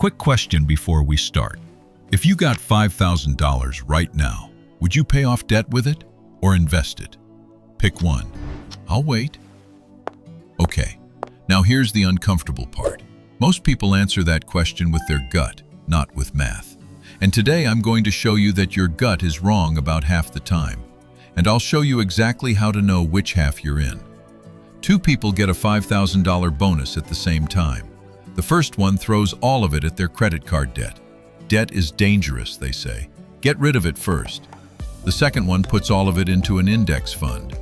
Quick question before we start. If you got $5,000 right now, would you pay off debt with it or invest it? Pick one. I'll wait. Okay, now here's the uncomfortable part. Most people answer that question with their gut, not with math. And today I'm going to show you that your gut is wrong about half the time. And I'll show you exactly how to know which half you're in. Two people get a $5,000 bonus at the same time. The first one throws all of it at their credit card debt. Debt is dangerous, they say. Get rid of it first. The second one puts all of it into an index fund.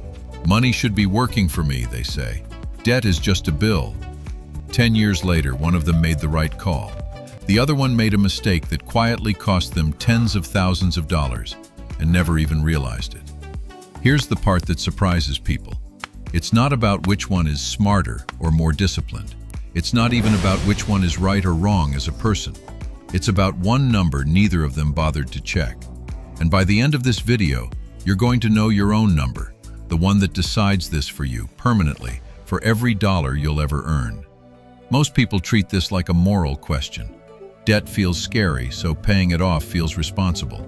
Money should be working for me, they say. Debt is just a bill. 10 years later, one of them made the right call. The other one made a mistake that quietly cost them tens of thousands of dollars and never even realized it. Here's the part that surprises people. It's not about which one is smarter or more disciplined. It's not even about which one is right or wrong as a person. It's about one number neither of them bothered to check. And by the end of this video, you're going to know your own number, the one that decides this for you permanently for every dollar you'll ever earn. Most people treat this like a moral question. Debt feels scary, so paying it off feels responsible.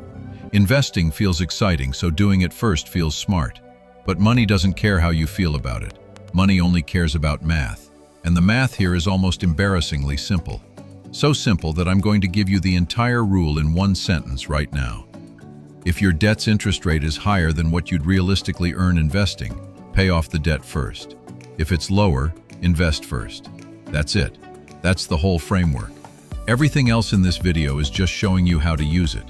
Investing feels exciting, so doing it first feels smart. But money doesn't care how you feel about it. Money only cares about math. And the math here is almost embarrassingly simple. So simple that I'm going to give you the entire rule in one sentence right now. If your debt's interest rate is higher than what you'd realistically earn investing, pay off the debt first. If it's lower, invest first. That's it. That's the whole framework. Everything else in this video is just showing you how to use it.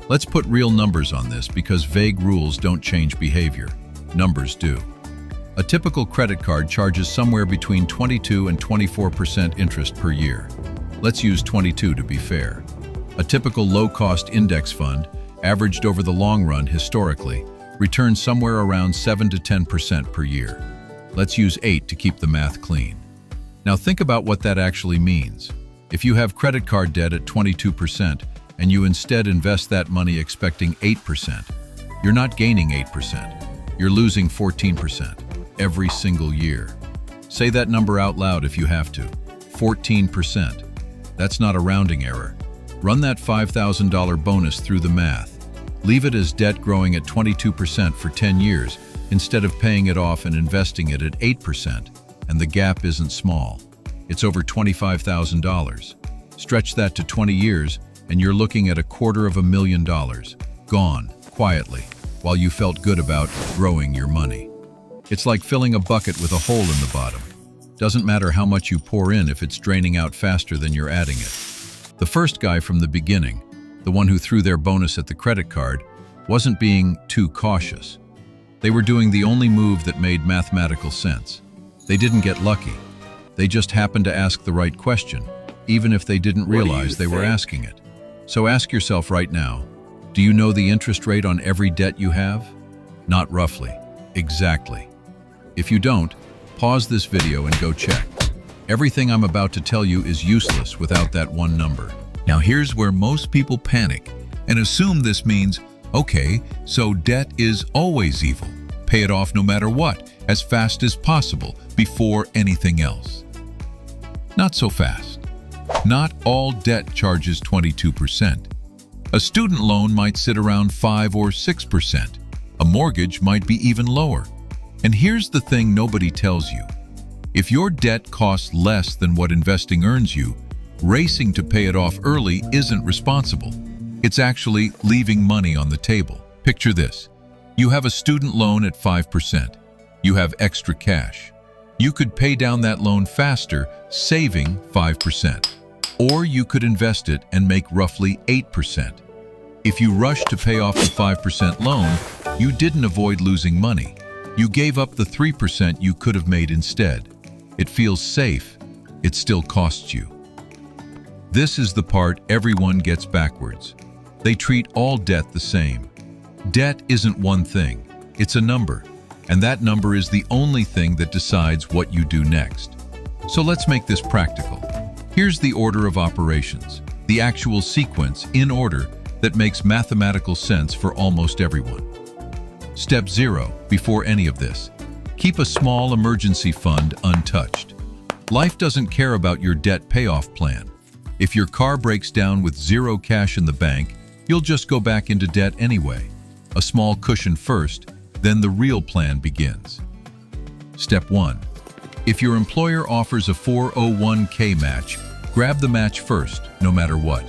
Let's put real numbers on this because vague rules don't change behavior. Numbers do. A typical credit card charges somewhere between 22 and 24% interest per year. Let's use 22 to be fair. A typical low-cost index fund, averaged over the long run historically, returns somewhere around 7 to 10% per year. Let's use 8 to keep the math clean. Now think about what that actually means. If you have credit card debt at 22% and you instead invest that money expecting 8%, you're not gaining 8%. You're losing 14% every single year. Say that number out loud if you have to. 14%. That's not a rounding error. Run that $5,000 bonus through the math. Leave it as debt growing at 22% for 10 years instead of paying it off and investing it at 8%. And the gap isn't small. It's over $25,000. Stretch that to 20 years and you're looking at $250,000 gone quietly while you felt good about growing your money. It's like filling a bucket with a hole in the bottom. Doesn't matter how much you pour in if it's draining out faster than you're adding it. The first guy from the beginning, the one who threw their bonus at the credit card, wasn't being too cautious. They were doing the only move that made mathematical sense. They didn't get lucky. They just happened to ask the right question, even if they didn't realize they were asking it. So ask yourself right now, do you know the interest rate on every debt you have? Not roughly, exactly. If you don't, pause this video and go check. Everything I'm about to tell you is useless without that one number. Now here's where most people panic and assume this means, okay, so debt is always evil. Pay it off no matter what, as fast as possible, before anything else. Not so fast. Not all debt charges 22%. A student loan might sit around 5 or 6%. A mortgage might be even lower. And here's the thing nobody tells you. If your debt costs less than what investing earns you, racing to pay it off early isn't responsible. It's actually leaving money on the table. Picture this. You have a student loan at 5%. You have extra cash. You could pay down that loan faster, saving 5%. Or you could invest it and make roughly 8%. If you rush to pay off the 5% loan, you didn't avoid losing money. You gave up the 3% you could have made instead. It feels safe. It still costs you. This is the part everyone gets backwards. They treat all debt the same. Debt isn't one thing. It's a number. And that number is the only thing that decides what you do next. So let's make this practical. Here's the order of operations, the actual sequence in order that makes mathematical sense for almost everyone. Step 0, before any of this, keep a small emergency fund untouched. Life doesn't care about your debt payoff plan. If your car breaks down with zero cash in the bank, you'll just go back into debt anyway. A small cushion first, then the real plan begins. Step 1. If your employer offers a 401k match, grab the match first, no matter what.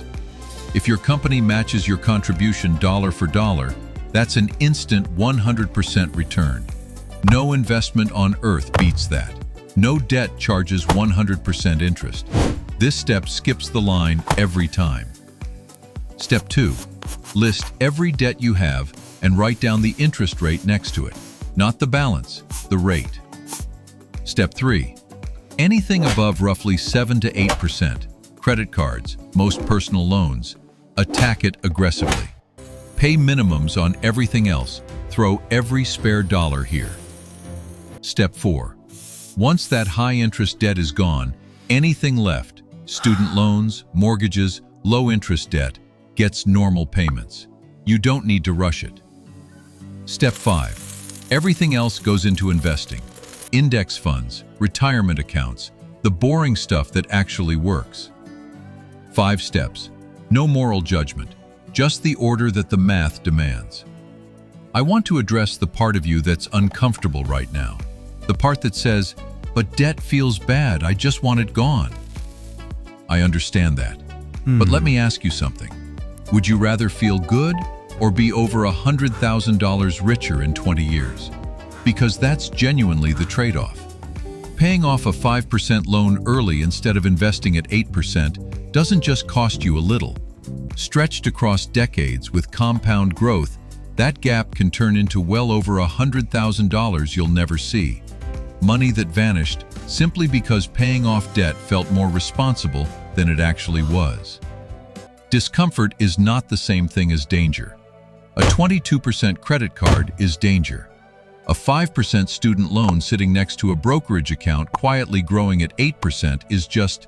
If your company matches your contribution dollar for dollar, that's an instant 100% return. No investment on earth beats that. No debt charges 100% interest. This step skips the line every time. Step 2. List every debt you have and write down the interest rate next to it. Not the balance, the rate. Step 3. Anything above roughly 7 to 8%, credit cards, most personal loans, attack it aggressively. Pay minimums on everything else. Throw every spare dollar here. Step 4. Once that high-interest debt is gone, anything left, student loans, mortgages, low-interest debt, gets normal payments. You don't need to rush it. Step 5. Everything else goes into investing. Index funds, retirement accounts, the boring stuff that actually works. 5 steps. No moral judgment, just the order that the math demands. I want to address the part of you that's uncomfortable right now. The part that says, "But debt feels bad, I just want it gone." I understand that. But let me ask you something. Would you rather feel good or be over $100,000 richer in 20 years? Because that's genuinely the trade-off. Paying off a 5% loan early instead of investing at 8% doesn't just cost you a little. Stretched across decades with compound growth, that gap can turn into well over $100,000 you'll never see. Money that vanished simply because paying off debt felt more responsible than it actually was. Discomfort is not the same thing as danger. A 22% credit card is danger. A 5% student loan sitting next to a brokerage account quietly growing at 8% is just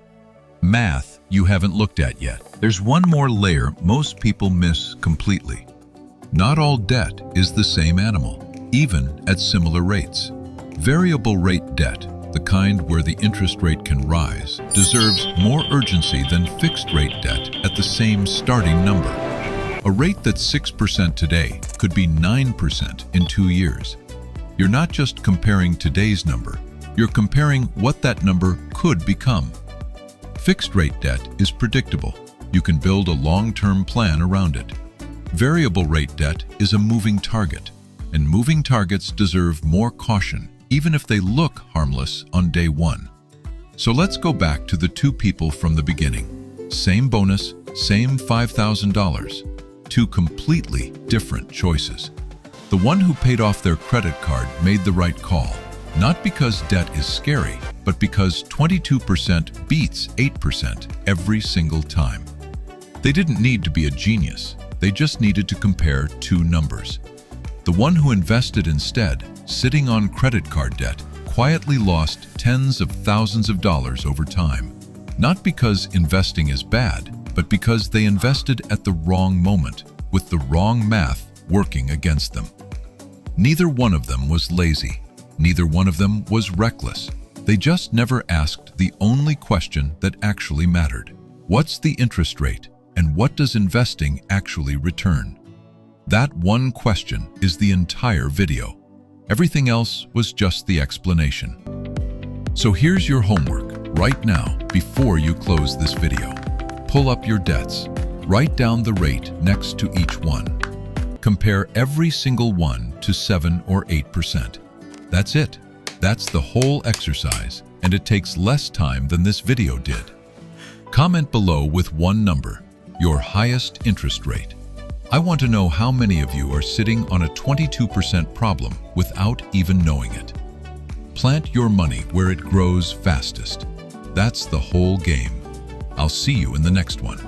math you haven't looked at yet. There's one more layer most people miss completely. Not all debt is the same animal, even at similar rates. Variable rate debt, the kind where the interest rate can rise, deserves more urgency than fixed rate debt at the same starting number. A rate that's 6% today could be 9% in 2 years. You're not just comparing today's number, you're comparing what that number could become. Fixed rate debt is predictable. You can build a long-term plan around it. Variable rate debt is a moving target, and moving targets deserve more caution, even if they look harmless on day one. So let's go back to the 2 people from the beginning. Same bonus, same $5,000. 2 completely different choices. The one who paid off their credit card made the right call, not because debt is scary, but because 22% beats 8% every single time. They didn't need to be a genius. They just needed to compare 2 numbers. The one who invested instead, sitting on credit card debt, quietly lost tens of thousands of dollars over time. Not because investing is bad, but because they invested at the wrong moment, with the wrong math working against them. Neither one of them was lazy. Neither one of them was reckless. They just never asked the only question that actually mattered. What's the interest rate, and what does investing actually return? That one question is the entire video. Everything else was just the explanation. So here's your homework right now before you close this video. Pull up your debts. Write down the rate next to each one. Compare every single one to 7 or 8%. That's it. That's the whole exercise, and it takes less time than this video did. Comment below with one number, your highest interest rate. I want to know how many of you are sitting on a 22% problem without even knowing it. Plant your money where it grows fastest. That's the whole game. I'll see you in the next one.